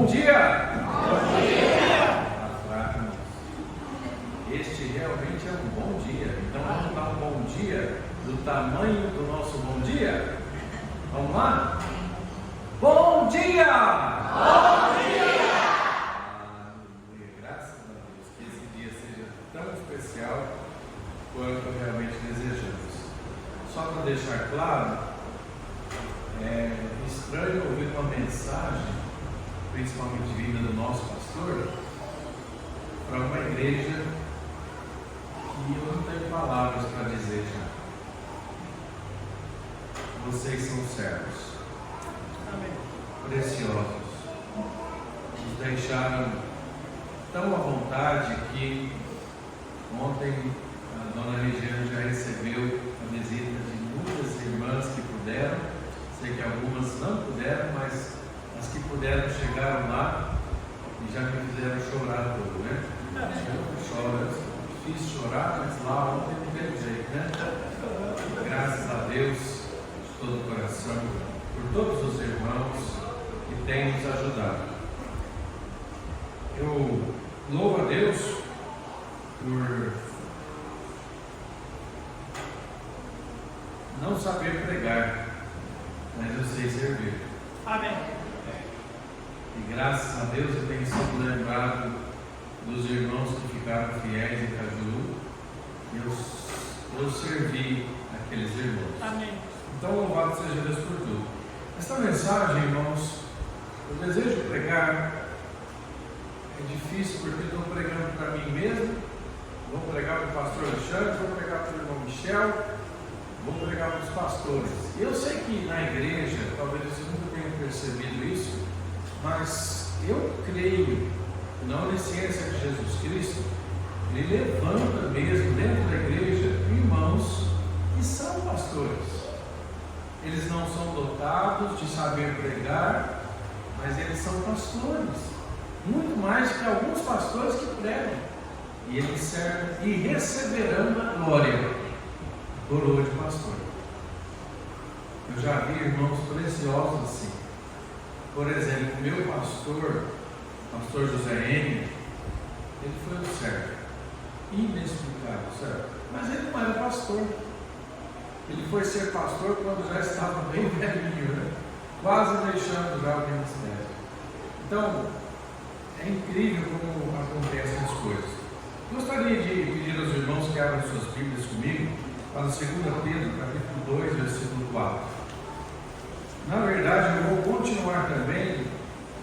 Bom dia! Bom dia! Este realmente é um bom dia. Então vamos dar um bom dia do tamanho do nosso bom dia? Vamos lá? Bom dia! Bom dia! Aleluia! Graças a Deus que esse dia seja tão especial quanto realmente desejamos. Só para deixar claro, é estranho ouvir uma mensagem, principalmente vinda do nosso pastor, para uma igreja que eu não tenho palavras para dizer já. Vocês são servos, preciosos, nos deixaram tão à vontade que ontem a dona Regiane já recebeu a visita de muitas irmãs que puderam. Sei que algumas não puderam, mas as que puderam chegaram lá e já me fizeram chorar todo, né? Eu choro, é difícil chorar, mas lá ontem não teve jeito, né? Graças a Deus, de todo o coração, por todos os irmãos que têm nos ajudado. Eu louvo a Deus por não saber pregar, mas eu sei servir. Amém. E graças a Deus eu tenho sido lembrado dos irmãos que ficaram fiéis em Cajuru. Eu servi aqueles irmãos. Amém. Então louvado seja Deus por tudo. Esta mensagem, irmãos, eu desejo pregar. É difícil porque estou pregando para mim mesmo. Vou pregar para o pastor Alexandre, vou pregar para o irmão Michel, vou pregar para os pastores. Eu sei que na igreja, talvez vocês nunca tenham percebido isso, mas eu creio na onisciência de Jesus Cristo. Ele levanta mesmo dentro da igreja irmãos que são pastores. Eles não são dotados de saber pregar, mas eles são pastores, muito mais que alguns pastores que pregam. E eles servem e receberão a glória, coroa de pastor. Eu já vi irmãos preciosos assim. Por exemplo, meu pastor José N., ele foi um servo, inexplicável servo, mas ele não era pastor. Ele foi ser pastor quando já estava bem velhinho, né? Quase deixando já o ministério. Então, é incrível como acontecem as coisas. Gostaria de pedir aos irmãos que abram suas Bíblias comigo para 2 Pedro, capítulo 2, versículo 4. Na verdade, eu vou continuar também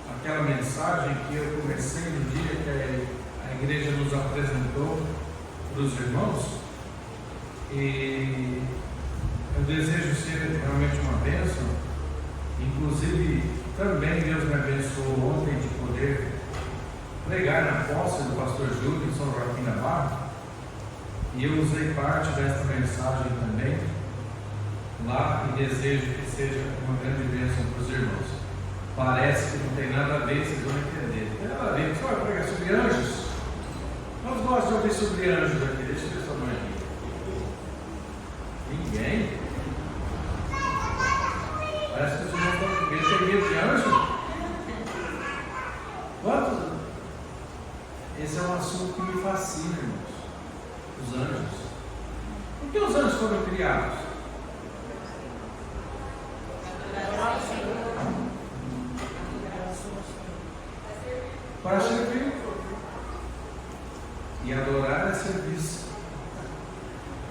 aquela mensagem que eu comecei no dia que a igreja nos apresentou para os irmãos. E eu desejo ser realmente uma bênção. Inclusive, também Deus me abençoou ontem de poder pregar na posse do pastor Júlio em São Joaquim da Barra. E eu usei parte desta mensagem também lá e desejo que seja uma grande bênção para os irmãos. Parece que não tem nada a ver, vocês vão entender. Não tem nada a ver. Você vai pregar sobre anjos? Nós gostamos de ouvir sobre anjos aqui. Deixa eu ver sua mãe aqui. Ninguém? Parece que os irmãos estão com medo. Tem medo de anjo? Quantos? Esse é um assunto que me fascina, irmãos. Os anjos. Por que os anjos foram criados? Para servir. E adorar é serviço.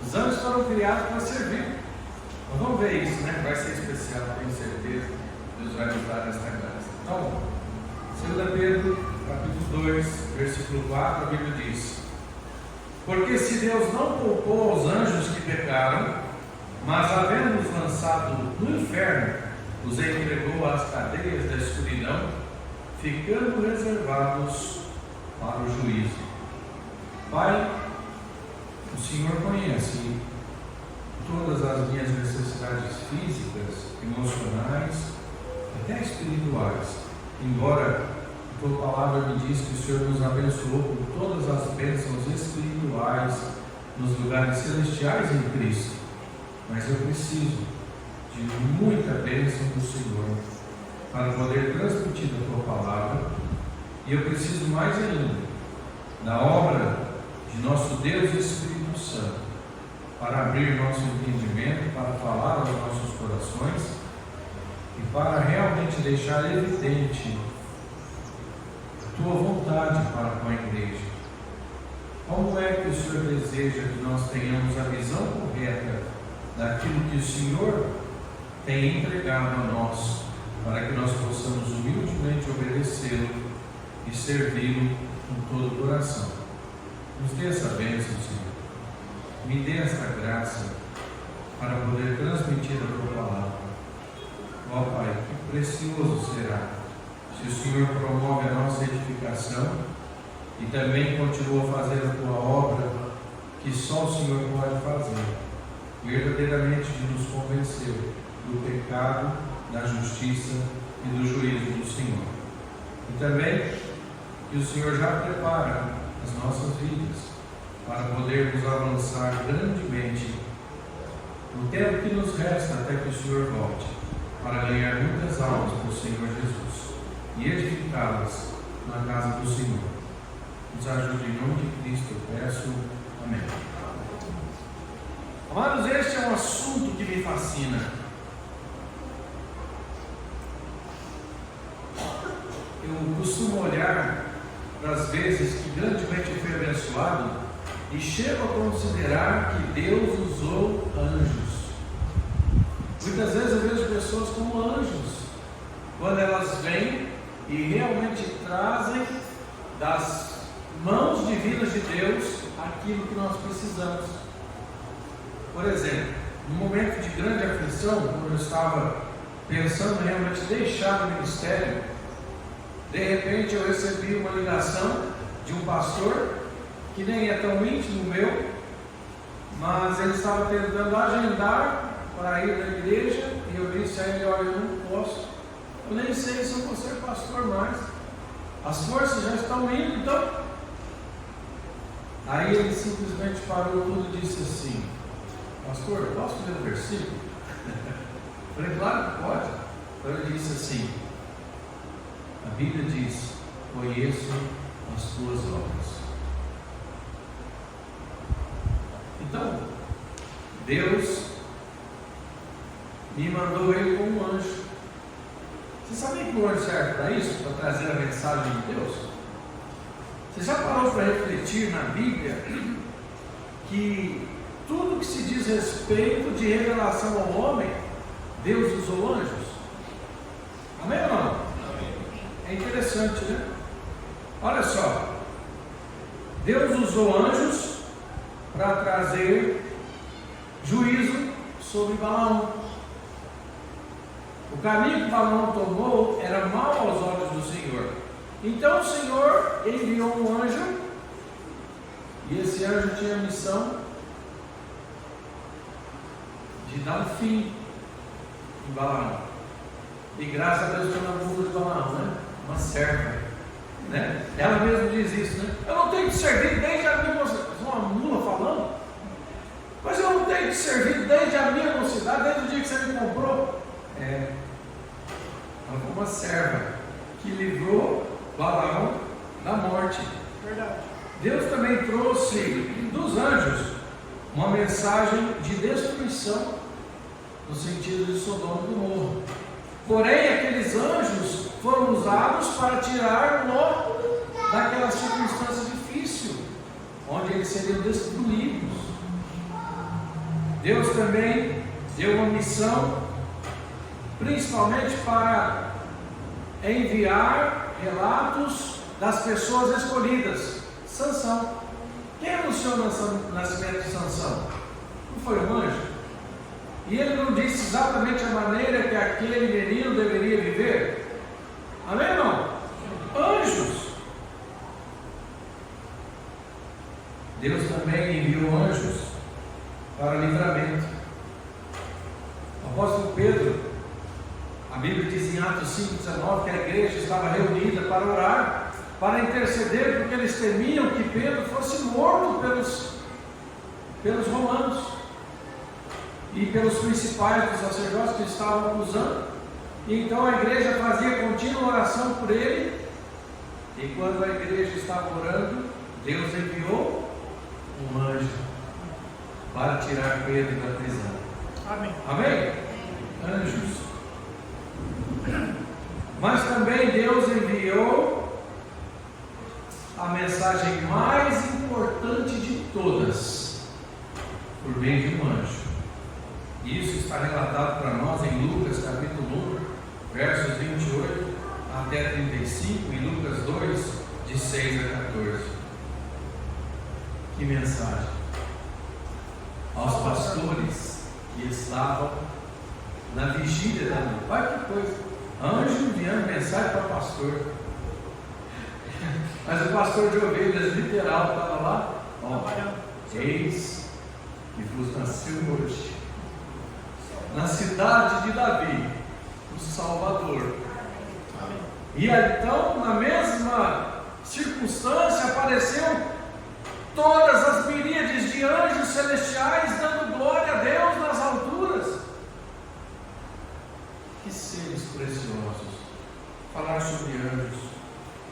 Os anjos foram criados para servir. Nós vamos ver isso, né? Vai ser especial, tenho certeza. Deus vai nos dar esta graça. Então, 2 Pedro, capítulo 2, versículo 4, a Bíblia diz: porque se Deus não poupou os anjos que pecaram, mas havendo-os lançado no inferno, os entregou às cadeias da escuridão, ficando reservados para o juízo. Pai, o Senhor conhece todas as minhas necessidades físicas, emocionais, até espirituais, embora a tua palavra me diz que o Senhor nos abençoou com todas as bênçãos espirituais nos lugares celestiais em Cristo. Mas eu preciso de muita bênção do Senhor para poder transmitir a tua palavra, e eu preciso mais ainda da obra de nosso Deus e Espírito Santo, para abrir nosso entendimento, para falar aos nossos corações e para realmente deixar evidente a tua vontade para com a igreja. Como é que o Senhor deseja que nós tenhamos a visão correta daquilo que o Senhor tem entregado a nós, para que nós possamos humildemente obedecê-lo e servi-lo com todo o coração? Nos dê essa bênção, Senhor. Me dê essa graça para poder transmitir a tua palavra. Ó Pai, que precioso será se o Senhor promove a nossa edificação e também continua a fazer a tua obra, que só o Senhor pode fazer, verdadeiramente de nos convencer do pecado, da justiça e do juízo do Senhor. E também que o Senhor já prepara as nossas vidas para podermos avançar grandemente no tempo que nos resta até que o Senhor volte, para ganhar muitas almas para o Senhor Jesus e edificá-las na casa do Senhor. Nos ajude em nome de Cristo, eu peço. Amém. Amados, este é um assunto que me fascina. Eu costumo olhar para as vezes que grandemente fui abençoado e chego a considerar que Deus usou anjos. Muitas vezes eu vejo pessoas como anjos, quando elas vêm e realmente trazem das mãos divinas de Deus aquilo que nós precisamos. Por exemplo, no momento de grande aflição, quando eu estava pensando em realmente deixar o ministério, de repente eu recebi uma ligação de um pastor, que nem é tão íntimo meu, mas ele estava tentando agendar para ir na igreja, e eu disse a ele: olha, eu não posso, eu nem sei se eu vou ser pastor mais, as forças já estão indo, então. Aí ele simplesmente parou tudo e disse assim: pastor, eu posso ler o versículo? Eu falei: claro que pode. Então ele disse assim: a Bíblia diz: conheço as tuas obras. Então, Deus me mandou ele como um anjo. Você sabia que o anjo serve para isso? Para trazer a mensagem de Deus? Você já parou para refletir na Bíblia que tudo que se diz respeito de revelação ao homem, Deus usou anjos? Amém ou não? É interessante, né? Olha só, Deus usou anjos para trazer juízo sobre Balaão. O caminho que Balaão tomou era mau aos olhos do Senhor. Então o Senhor enviou um anjo, e esse anjo tinha a missão de dar um fim em Balaão. E graças a Deus pela bunda de Balaão, né? Uma serva, né? Ela mesma diz isso, né? Eu não tenho te servido desde a minha mocidade. Uma mula falando? Mas eu não tenho te servido desde a minha mocidade, desde o dia que você me comprou. Ela foi uma serva que livrou Balaão da morte. Verdade. Deus também trouxe dos anjos uma mensagem de destruição, no sentido de Sodoma e Gomorra. Porém, aqueles anjos foram usados para tirar Ló daquela circunstância difícil, onde eles seriam destruídos. Deus também deu uma missão, principalmente para enviar relatos das pessoas escolhidas. Sansão. Quem anunciou o nascimento de Sansão? Não foi um anjo? E ele não disse exatamente a maneira que aquele menino deveria viver? Amém ou não? Anjos. Deus também enviou anjos para livramento. O apóstolo Pedro, a Bíblia diz em Atos 5,19 que a igreja estava reunida para orar, para interceder, porque eles temiam que Pedro fosse morto pelos romanos e pelos principais dos sacerdotes que estavam acusando. Então a igreja fazia contínua oração por ele, e quando a igreja estava orando, Deus enviou um anjo para tirar Pedro da prisão. Amém. Amém? Anjos. Mas também Deus enviou a mensagem mais importante de todas, por meio de um anjo. Isso está relatado para nós em Lucas capítulo 1, versos 28 até 35, e Lucas 2, de 6 a 14. Que mensagem! Aos pastores que estavam na vigília da noite. Olha que coisa! Anjo enviando mensagem para pastor. Mas o pastor de ovelhas literal estava lá. Ó, eis que vos nasceu hoje, na cidade de Davi, o Salvador. E então, na mesma circunstância, apareceu todas as miríades de anjos celestiais dando glória a Deus nas alturas. Que seres preciosos! Falar sobre anjos.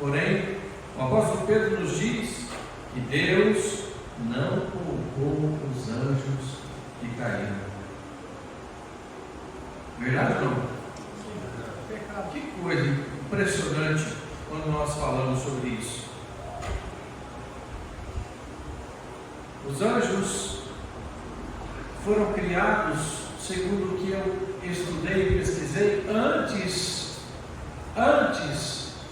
Porém, o apóstolo Pedro nos diz que Deus não poupou os anjos que caíram. Verdade ou não? Que coisa impressionante quando nós falamos sobre isso. Os anjos foram criados, segundo o que eu estudei e pesquisei, antes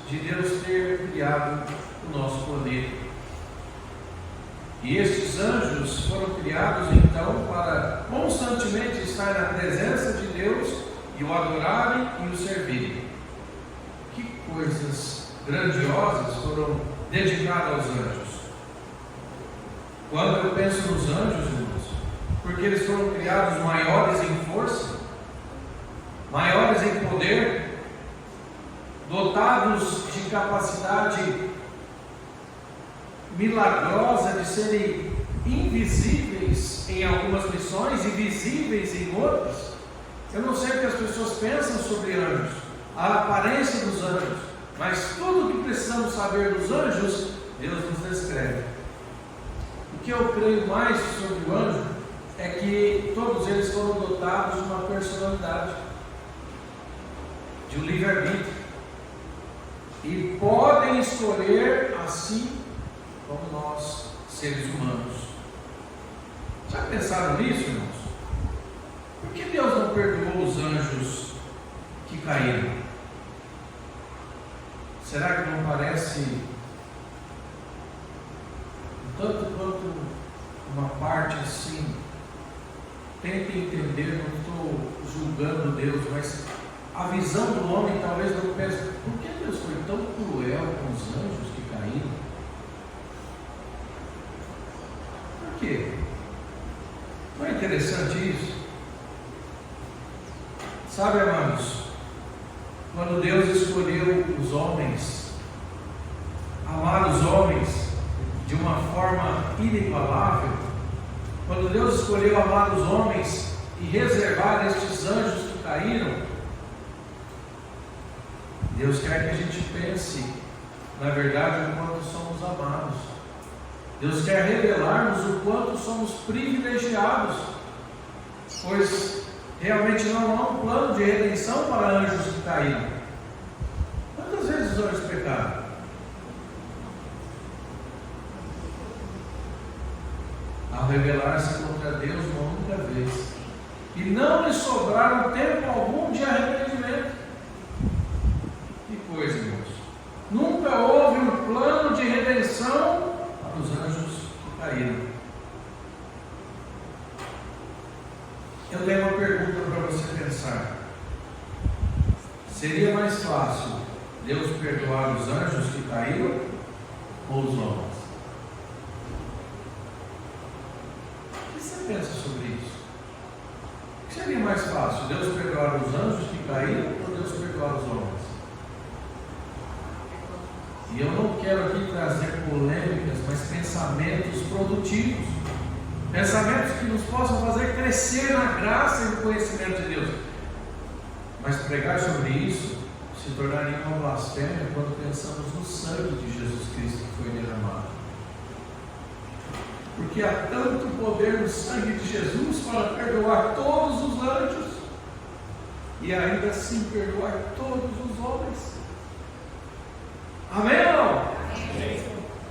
de Deus ter criado o nosso planeta. E estes anjos foram criados então para constantemente estar na presença de Deus e o adorarem e o servirem. Que coisas grandiosas foram dedicadas aos anjos. Quando eu penso nos anjos, irmãos, porque eles foram criados maiores em força, maiores em poder, dotados de capacidade milagrosa de serem invisíveis em algumas missões e visíveis em outras. Eu não sei o que as pessoas pensam sobre anjos, a aparência dos anjos, mas tudo o que precisamos saber dos anjos, Deus nos descreve. O que eu creio mais sobre o anjo é que todos eles foram dotados de uma personalidade, de um livre-arbítrio, e podem escolher assim como nós, seres humanos. Já pensaram nisso, irmãos? Por que Deus não perdoou os anjos que caíram? Será que não parece tanto quanto uma parte assim? Tenta entender, não estou julgando Deus, mas a visão do homem talvez não pense: por que Deus foi tão cruel com os anjos que caíram? Por quê? Não é interessante isso? Sabe, amados, quando Deus escolheu os homens, amar os homens de uma forma inigualável, quando Deus escolheu amar os homens e reservar estes anjos que caíram, Deus quer que a gente pense, na verdade, o quanto somos amados. Deus quer revelar-nos o quanto somos privilegiados, pois realmente não há um plano de redenção para anjos que caíram. Quantas vezes os anjos pecaram? Ao rebelar-se contra Deus uma única vez, e não lhe sobraram tempo algum de arrependimento. Que coisa, irmãos! Nunca houve um plano de redenção para os anjos que caíram. Eu tenho uma pergunta para você pensar. Seria mais fácil Deus perdoar os anjos que caíram ou os homens? O que você pensa sobre isso? O que seria mais fácil, Deus perdoar os anjos que caíram ou Deus perdoar os homens? E eu não quero aqui trazer polêmicas, mas pensamentos produtivos, pensamentos que nos possam fazer crescer na graça e no conhecimento de Deus. Mas pregar sobre isso se tornaria uma blasfêmia quando pensamos no sangue de Jesus Cristo que foi derramado. Porque há tanto poder no sangue de Jesus para perdoar todos os anjos e ainda assim perdoar todos os homens. Amém ou não? Amém.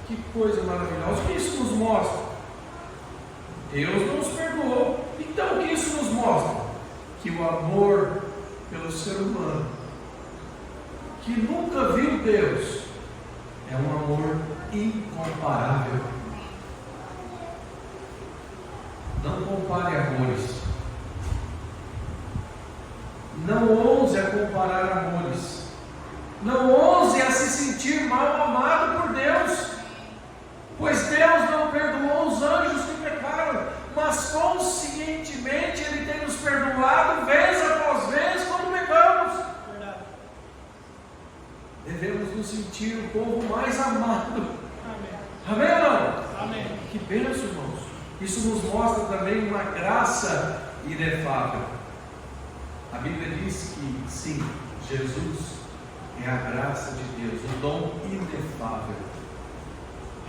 Que coisa maravilhosa. O que isso nos mostra? Deus nos perdoou. Então o que isso nos mostra? Que o amor pelo ser humano, que nunca viu Deus, é um amor incomparável. Não compare amores. Não ouse a comparar amores. Não ouse a se sentir mal amado por Deus. Pois Deus não perdoou os anjos que pecaram, mas conscientemente Ele tem nos perdoado vez após vez quando pecamos. Verdade. Devemos nos sentir o povo mais amado. Amém. Amém ou não? Amém. Que bênção, irmãos. Isso nos mostra também uma graça inefável. A Bíblia diz que sim, Jesus é a graça de Deus, o dom inefável.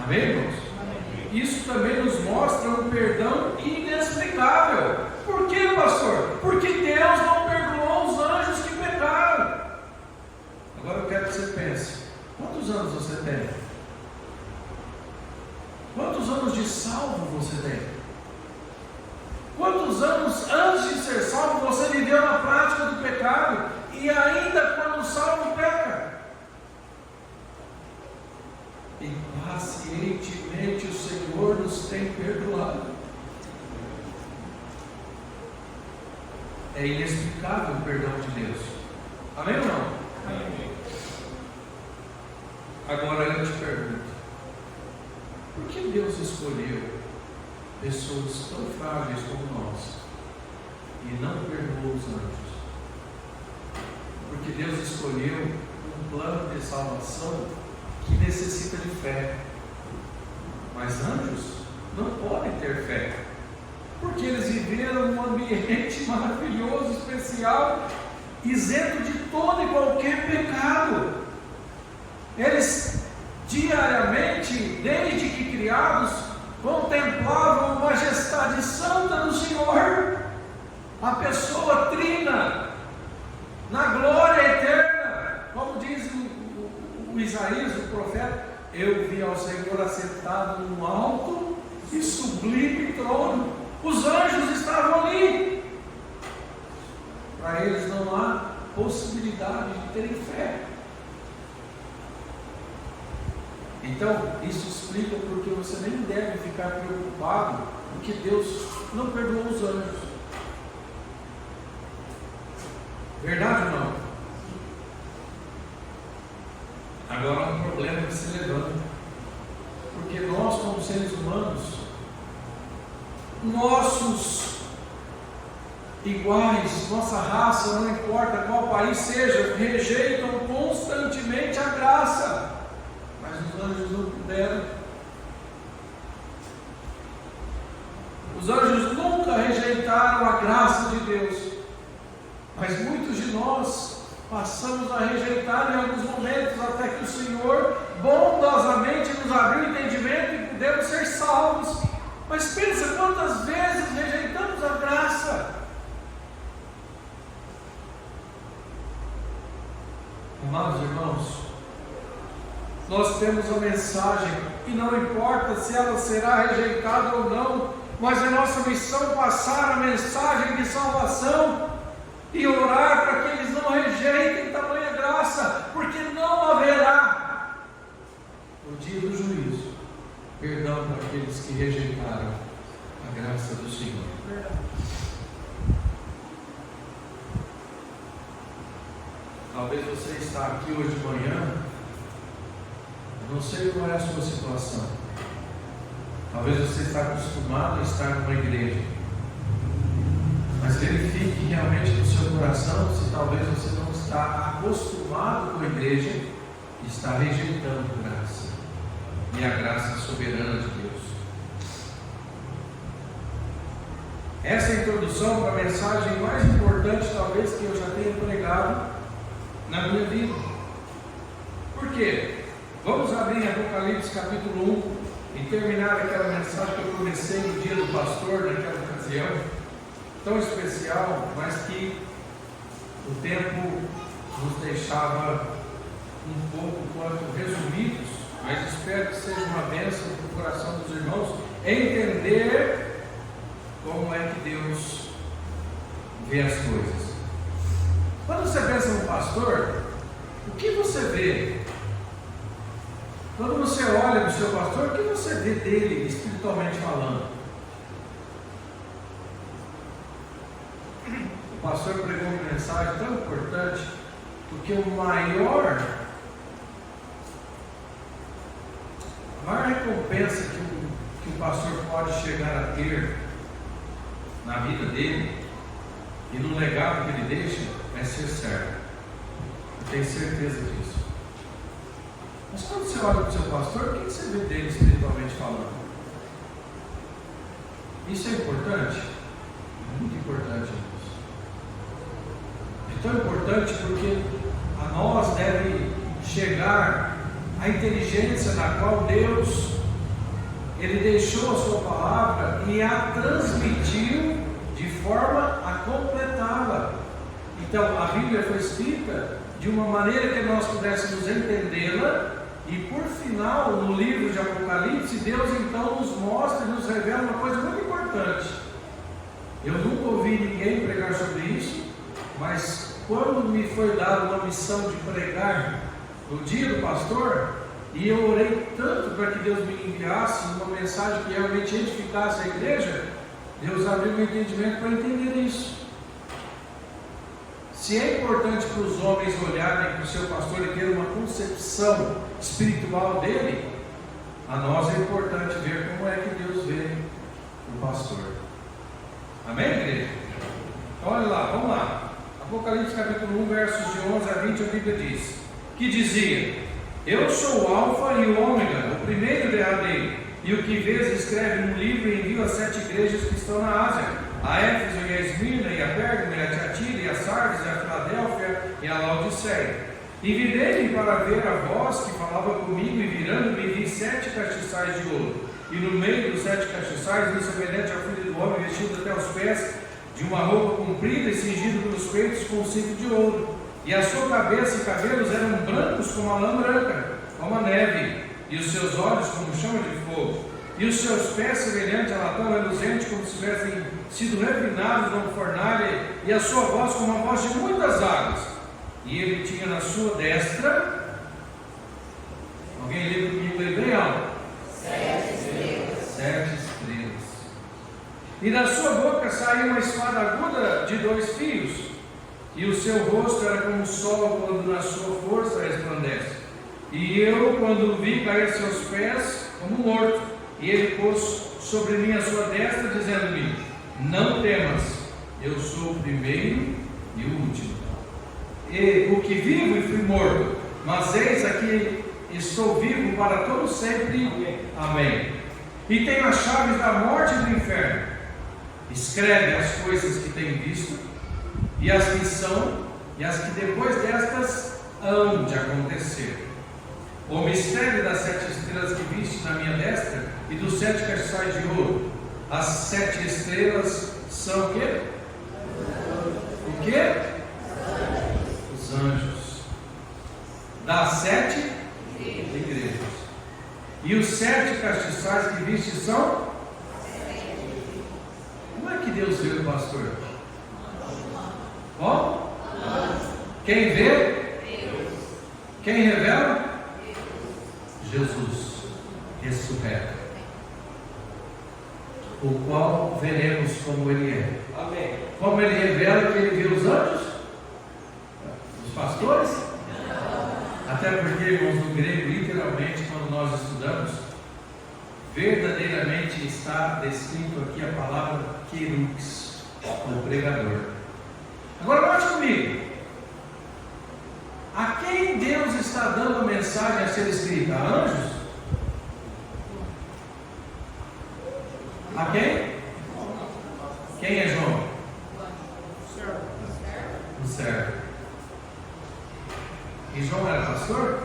Amém, irmãos? Amém. Isso também nos mostra um perdão inexplicável. Por quê, pastor? Porque Deus não perdoou os anjos que pecaram. Agora eu quero que você pense: quantos anos você tem? Quantos anos de salvo você tem? Quantos anos antes de ser salvo você viveu na prática do pecado e ainda quando salvo peca? E pacientemente o Senhor nos tem perdoado. É inexplicável o perdão de Deus. Amém ou não? Amém. Agora eu te pergunto: por que Deus escolheu pessoas tão frágeis como nós e não perdoou os anjos? Porque Deus escolheu um plano de salvação que necessita de fé. Mas anjos não podem ter fé, porque eles viveram num ambiente maravilhoso, especial, isento de todo e qualquer pecado. Eles diariamente, desde que criados, contemplavam a majestade santa do Senhor, a pessoa trina, na glória eterna, como diz o Isaías, o profeta: eu vi ao Senhor assentado num alto e sublime trono. Os anjos estavam ali. Para eles não há possibilidade de terem fé. Então, isso explica porque você nem deve ficar preocupado porque Deus não perdoou os anjos. Verdade ou não? Agora há um problema que se levanta, porque nós, como seres humanos, nossos iguais, nossa raça, não importa qual país seja, rejeitam constantemente a graça. Mas os anjos não puderam. Os anjos nunca rejeitaram a graça de Deus. Mas muitos de nós passamos a rejeitar em alguns momentos, até que o Senhor bondosamente nos abriu o entendimento e pudemos ser salvos. Mas pensa quantas vezes rejeitamos a graça. Amados irmãos, nós temos a mensagem e não importa se ela será rejeitada ou não, mas é nossa missão passar a mensagem de salvação e orar para que eles não rejeitem tamanha graça, porque não haverá, no dia do juízo, perdão para aqueles que rejeitaram a graça do Senhor. Talvez você está aqui hoje de manhã, eu não sei qual é a sua situação. Talvez você está acostumado a estar numa igreja, mas verifique realmente no seu coração se talvez você não está acostumado com a igreja e está rejeitando graça e a graça soberana de Deus. essa é a introdução para a mensagem mais importante, talvez, que eu já tenha pregado na minha vida. Por quê? Vamos abrir em Apocalipse capítulo 1 e terminar aquela mensagem que eu comecei no dia do pastor, naquela ocasião, tão especial, mas que o tempo nos deixava um pouco quanto resumidos, mas espero que seja uma bênção para o coração dos irmãos entender como é que Deus vê as coisas. Quando você pensa no pastor, o que você vê? Quando você olha para o seu pastor, o que você vê dele, espiritualmente falando? O pastor pregou uma mensagem tão importante, porque a maior recompensa que o pastor pode chegar a ter na vida dele e no legado que ele deixa é ser servo. Eu tenho certeza disso. Mas quando você olha para o seu pastor, o que você vê dele espiritualmente falando? Isso é importante? Muito importante, irmãos. É tão importante porque a nós deve chegar a inteligência na qual Deus, Ele deixou a sua palavra e a transmitiu de forma a completá-la. Então, a Bíblia foi escrita de uma maneira que nós pudéssemos entendê-la. E por final, no livro de Apocalipse, Deus então nos mostra e nos revela uma coisa muito importante. Eu nunca ouvi ninguém pregar sobre isso, mas quando me foi dada uma missão de pregar no dia do pastor, e eu orei tanto para que Deus me enviasse uma mensagem que realmente edificasse a igreja, Deus abriu meu entendimento para entender isso. Se é importante para os homens olharem para o seu pastor e ter uma concepção espiritual dele, a nós é importante ver como é que Deus vê o pastor. Amém, igreja? Então, olha lá, vamos lá. Apocalipse capítulo 1, versos de 11 a 20, a Bíblia diz, que dizia: eu sou o Alfa e o Ômega, o primeiro e o derradeiro, e o que vês escreve no livro e envia as 7 igrejas que estão na Ásia, a Éfeso e a Esmirna e a Pérgamo e a Tiatira e a Sardes e a Filadélfia e a Laodiceia. E virei-me para ver a voz que falava comigo, e virando-me vi 7 castiçais de ouro, e no meio dos 7 castiçais vi semelhante ao filho do homem, vestido até os pés de uma roupa comprida e cingido pelos peitos com um cinto de ouro, e a sua cabeça e cabelos eram brancos como a lã branca, como a neve, e os seus olhos como chama de fogo, e os seus pés semelhante a latão reluzente, como se tivessem sido refinados numa fornalha, e a sua voz como a voz de muitas águas. E ele tinha na sua destra, alguém lê comigo aí bem alto? 7 estrelas. 7 estrelas. E da sua boca saía uma espada aguda de 2 fios, e o seu rosto era como o sol quando na sua força resplandece. E eu, quando o vi cair a seus pés, como morto, e ele pôs sobre mim a sua destra, dizendo-me: não temas, eu sou o primeiro e o último, e o que vivo e fui morto, mas eis aqui estou vivo para todo sempre. Amém. E tenho as chaves da morte e do inferno. Escreve as coisas que tem visto, e as que são, e as que depois destas hão de acontecer. O mistério das 7 estrelas que viste na minha destra e dos 7 castiçais de ouro. As 7 estrelas são o quê? O quê? Os anjos. Das 7 igrejas. E os 7 castiçais que viste são? Como é que Deus vê o pastor? Ó? Quem vê? Quem revela? Jesus ressurreto, o qual veremos como Ele é. Amém. Como Ele revela que Ele vê os anjos? Os pastores? Até porque, irmãos, no grego, literalmente, quando nós estudamos, verdadeiramente está descrito aqui a palavra querux, o pregador. Agora note comigo. A quem Deus está dando a mensagem a ser escrita? A anjos? A quem? Quem E João era pastor?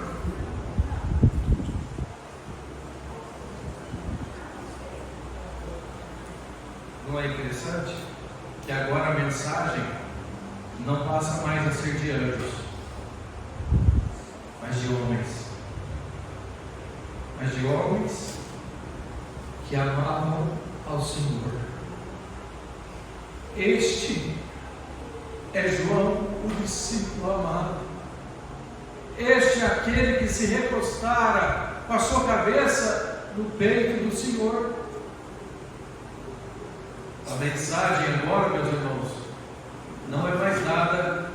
Não é interessante que agora a mensagem não passa mais a ser de anjos, mas de homens. Mas de homens que amavam ao Senhor. Este é João, o discípulo amado. Este é aquele que se recostara com a sua cabeça no peito do Senhor. A mensagem agora, meus irmãos, não é mais dada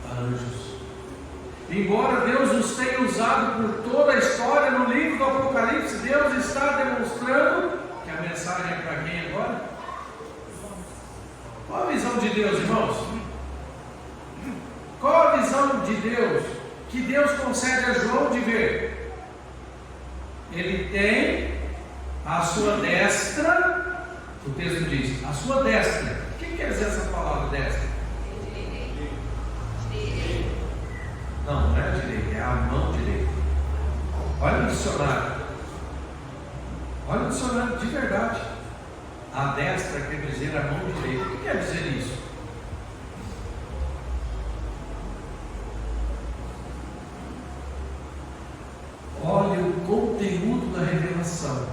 a anjos. Embora Deus nos tenha usado por toda a história no livro do Apocalipse, Deus está demonstrando que a mensagem é para quem agora? Qual a visão de Deus, irmãos? Qual a visão de Deus que Deus concede a João de ver? Ele tem a sua destra, o texto diz, a sua destra. O que quer dizer essa palavra destra? Não, não é a direita, é a mão direita. Olha o dicionário. Olha o dicionário de verdade. A destra quer dizer a mão direita. O que quer dizer isso? Olha o conteúdo da revelação.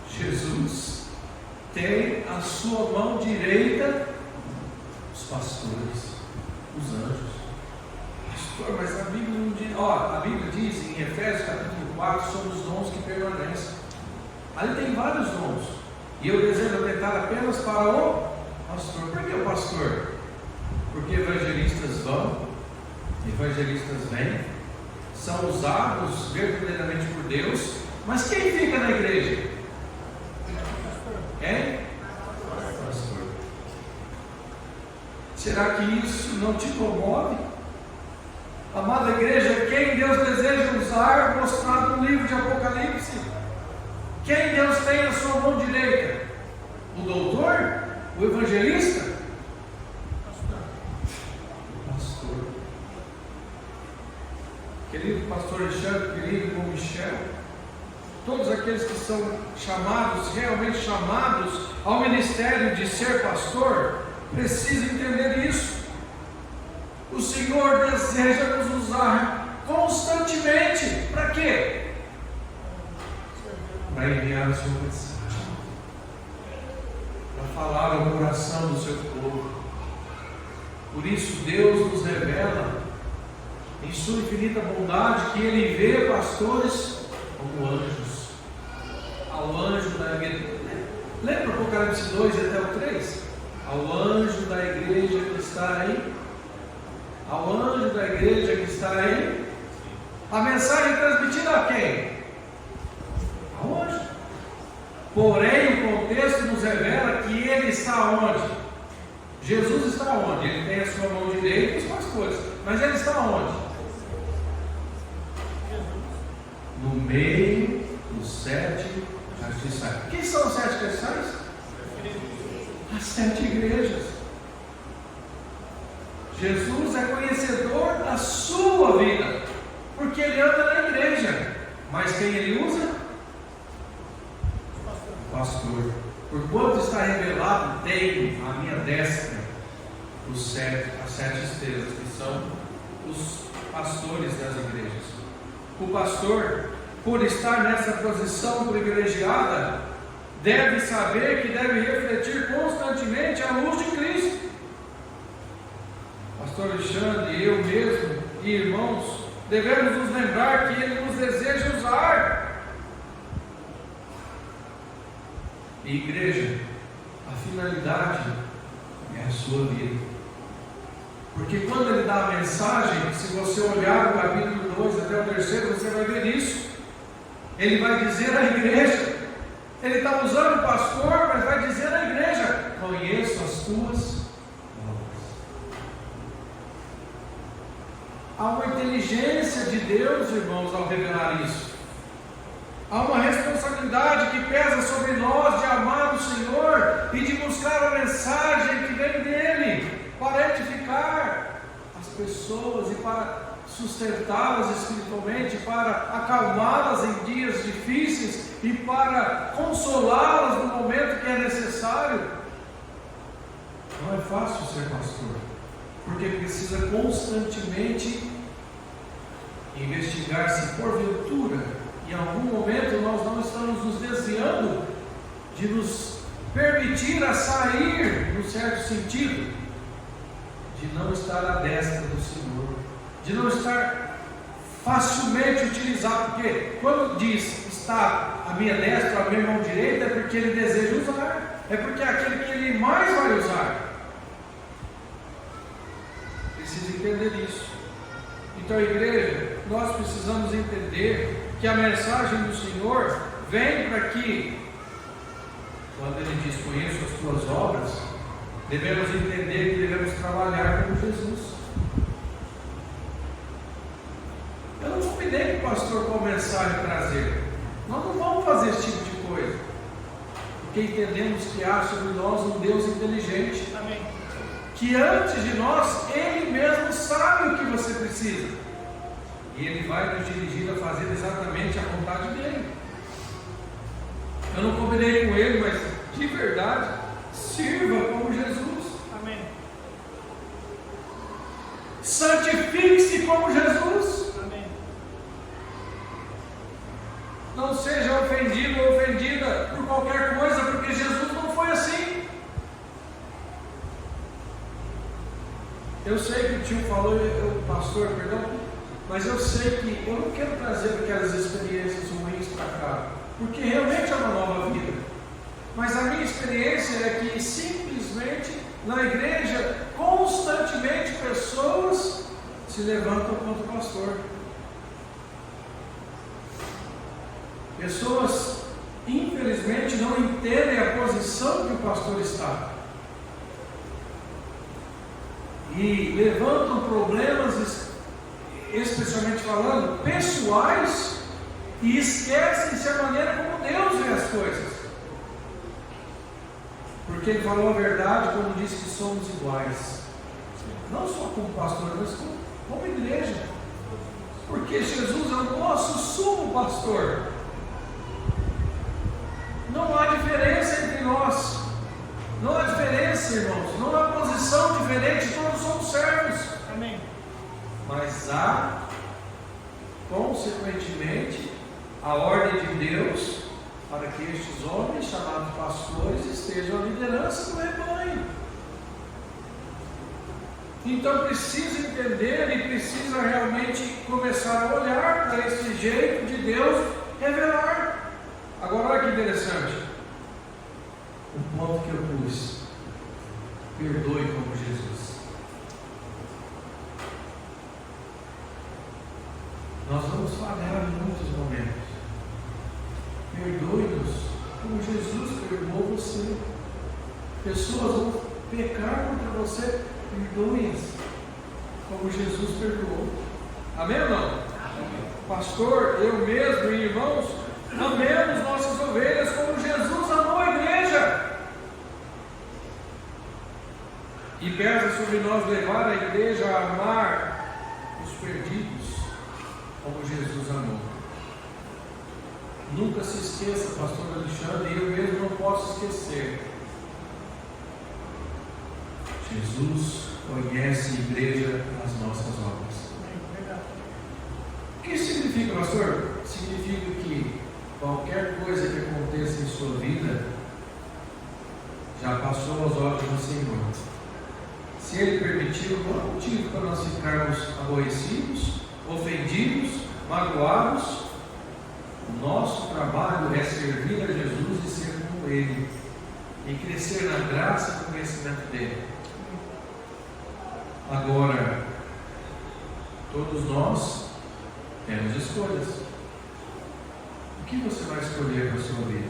Jesus tem a sua mão direita os pastores, os anjos. Pastor, mas a Bíblia não diz. A Bíblia diz em Efésios capítulo 4 sobre os dons que permanecem. Ali tem vários dons. E eu desejo atentar apenas para o pastor. Por que o pastor? Porque evangelistas vão, evangelistas vêm, são usados verdadeiramente por Deus. Mas quem fica na igreja? Quem? Pastor. Será que isso não te comove? Amada igreja, quem Deus deseja usar, mostrado no livro de Apocalipse? Quem Deus tem na sua mão direita? O doutor? O evangelista? O pastor. Querido pastor Alexandre, querido irmão Michel, todos aqueles que são chamados, realmente chamados ao ministério de ser pastor, precisam entender isso. O Senhor deseja nos usar constantemente. Para quê? Para enviar a sua mensagem, para falar ao coração do seu povo. Por isso Deus nos revela em sua infinita bondade que Ele vê pastores como anjos. Ao anjo da igreja. Lembra Apocalipse 2 até o 3? Ao anjo da igreja que está aí. Ao anjo da igreja que está aí. A mensagem transmitida a quem? Ao anjo. Porém, o contexto nos revela que ele está onde? Jesus está onde? Ele tem a sua mão direita e os pastores. Mas ele está onde? No meio dos 7 castiçais. Quem são os 7 castiçais? As 7 igrejas. Jesus é conhecedor da sua vida, porque ele anda na igreja. Mas quem ele usa? O pastor. Porquanto está revelado, tenho à minha destra as 7 estrelas, que são os pastores das igrejas. O pastor, por estar nessa posição privilegiada, deve saber que deve refletir constantemente a luz de Cristo. Pastor Alexandre, eu mesmo e irmãos, devemos nos lembrar que Ele nos deseja usar. E igreja, a finalidade é a sua vida. Porque quando Ele dá a mensagem, se você olhar o capítulo 2 até o 3, você vai ver isso. Ele vai dizer à igreja, Ele está usando o pastor, mas vai dizer à igreja: conheço as tuas obras. Há uma inteligência de Deus, irmãos, ao revelar isso. Há uma responsabilidade que pesa sobre nós de amar o Senhor e de buscar a mensagem que vem dEle, para edificar as pessoas e para sustentá-las espiritualmente, para acalmá-las em dias difíceis e para consolá-las no momento que é necessário. Não é fácil ser pastor, porque precisa constantemente investigar se porventura, em algum momento, nós não estamos nos desviando de nos permitir a sair, no certo sentido, de não estar à destra do Senhor, de não estar facilmente utilizado, porque quando diz está à minha destra, à minha mão direita, é porque Ele deseja usar, é porque é aquele que Ele mais vai usar. Precisa entender isso. Então, igreja, nós precisamos entender que a mensagem do Senhor vem para que, quando Ele diz conheço as tuas obras, devemos entender que devemos trabalhar como Jesus. Eu não convidei o pastor com a mensagem trazer. Nós não vamos fazer esse tipo de coisa, porque entendemos que há sobre nós um Deus inteligente. Amém. Que antes de nós, Ele mesmo sabe o que você precisa, e Ele vai nos dirigir a fazer exatamente a vontade dEle. Eu não combinei com Ele, mas de verdade, sirva como Jesus. Amém. Santifique-se como Jesus. Amém. Não seja ofendido ou ofendida por qualquer coisa, porque Jesus não foi assim. Eu sei que o tio falou, o pastor, perdão, mas eu sei que eu não quero trazer aquelas experiências ruins para cá, porque realmente é uma nova vida. Mas a minha experiência é que simplesmente na igreja, constantemente pessoas se levantam contra o pastor. Pessoas, infelizmente, não entendem a posição que o pastor está. E levantam problemas, especialmente falando, pessoais, e esquecem-se a maneira como Deus vê as coisas. Porque Ele falou a verdade quando disse que somos iguais. Não só como pastor, mas como igreja. Porque Jesus é o nosso sumo pastor. Não há diferença entre nós. Não há diferença, irmãos. Não há posição diferente. Todos somos servos. Amém. Mas há, consequentemente, a ordem de Deus para que estes homens, chamados pastores, estejam à liderança do rebanho. Então precisa entender e precisa realmente começar a olhar para esse jeito de Deus revelar. Agora olha que interessante, o ponto que eu pus: perdoe como Jesus. Nós vamos falhar em muitos momentos. Perdoe-nos como Jesus perdoou você. Pessoas vão pecar contra você, perdoe-as como Jesus perdoou. Amém ou não? Amém. Pastor, eu mesmo e irmãos, amemos nossas ovelhas como Jesus amou a igreja. E pesa sobre nós levar a igreja a amar os perdidos como Jesus amou. Nunca se esqueça, pastor Alexandre, e eu mesmo não posso esquecer. Jesus conhece a igreja as nossas obras. O que significa, pastor? Significa que qualquer coisa que aconteça em sua vida já passou aos olhos do Senhor. Se Ele permitiu, não há motivo para nós ficarmos aborrecidos, ofendidos, magoados. O nosso trabalho é servir a Jesus e ser como Ele, e crescer na graça e no conhecimento dEle. Agora, todos nós temos escolhas. O que você vai escolher para a sua vida?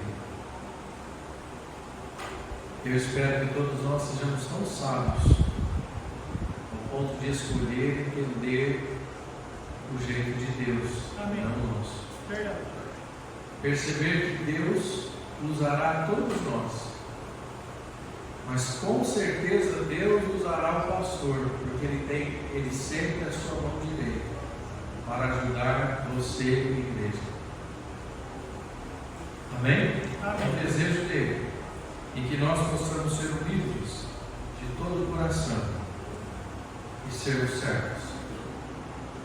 Eu espero que todos nós sejamos tão sábios ao ponto de escolher e entender o jeito de Deus. Amém. Não o nosso. Verdade. Perceber que Deus usará todos nós, mas com certeza Deus usará o pastor, porque ele sempre é a sua mão direita. para ajudar você e a igreja. Amém? É o desejo dele. E que nós possamos ser humildes de todo o coração e sermos servos.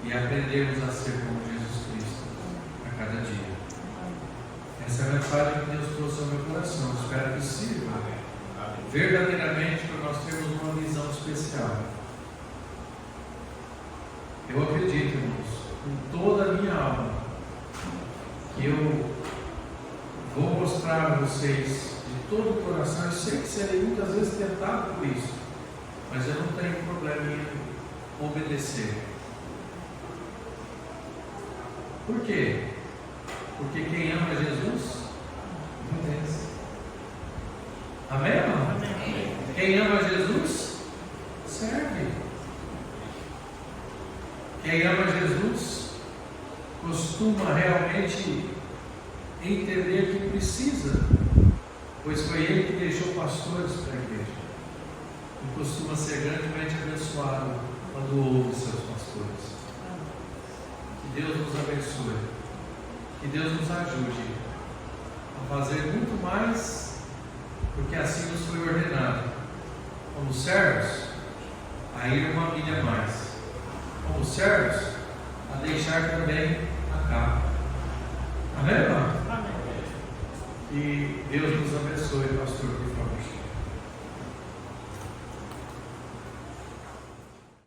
E aprendermos a ser como Jesus Cristo a cada dia. Essa é a mensagem que Deus trouxe ao meu coração. Espero que sirva verdadeiramente para nós termos uma visão especial. Eu acredito, irmãos, com toda a minha alma, que eu vou mostrar a vocês de todo o coração. Eu sei que serei muitas vezes tentado por isso, mas eu não tenho problema em obedecer. Por quê? Porque quem ama Jesus, obedece. Amém, irmão? Amém. Quem ama Jesus, serve. Quem ama Jesus, costuma realmente entender que precisa, pois foi Ele que deixou pastores para a igreja. E costuma ser grandemente abençoado quando ouve seus pastores. Que Deus nos abençoe. Que Deus nos ajude a fazer muito mais, porque assim nos foi ordenado. Como servos, a ir uma milha mais. Como servos, a deixar também a capa. Amém, irmão? Amém. E Deus nos abençoe, pastor, por favor.